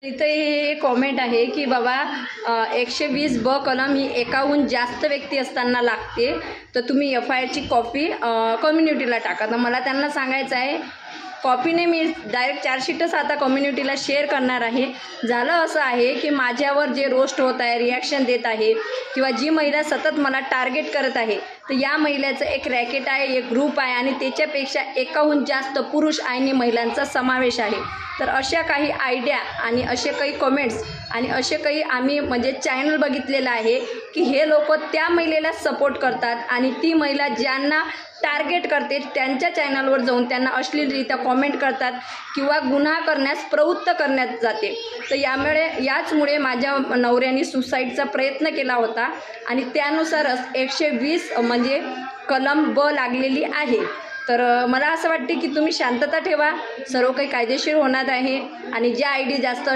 इथं हे कॉमेंट आहे की बाबा 120 ब कलम ही एकाहून जास्त व्यक्ती असताना लागते, तर तुम्ही FIRची कॉपी कम्युनिटीला टाका. तर मला त्यांना सांगायचं आहे, कॉपीने मी डायरेक्ट चार्जशीटच आता कम्युनिटीला शेअर करणार आहे. झालं असं आहे की माझ्यावर जे रोस्ट होत आहे, रिॲक्शन देत आहे किंवा जी महिला सतत मला टार्गेट करत आहे, तर या महिलेचं एक रॅकेट आहे, एक ग्रुप आहे आणि त्याच्यापेक्षा एकाहून जास्त पुरुष आणि महिलांचा समावेश आहे. तर अशा काही आयडिया आणि असे काही कमेंट्स आणि असे काही आम्ही म्हणजे चॅनल बघितलेलं आहे की हे लोक त्या महिलेला सपोर्ट करतात आणि ती महिला ज्यांना टार्गेट करते त्यांच्या चॅनलवर जाऊन त्यांना अश्लीलरित्या कॉमेंट करतात किंवा गुन्हा करण्यास प्रवृत्त करण्यात जाते. तर याचमुळे माझ्या नवऱ्याने सुसाईडचा प्रयत्न केला होता आणि त्यानुसारच 120 म्हणजे कलम ब लागलेली आहे. तर मला असं वाटते की तुम्ही शांतता ठेवा, सर्व काही कायदेशीर होणार आहे आणि ज्या ID जास्त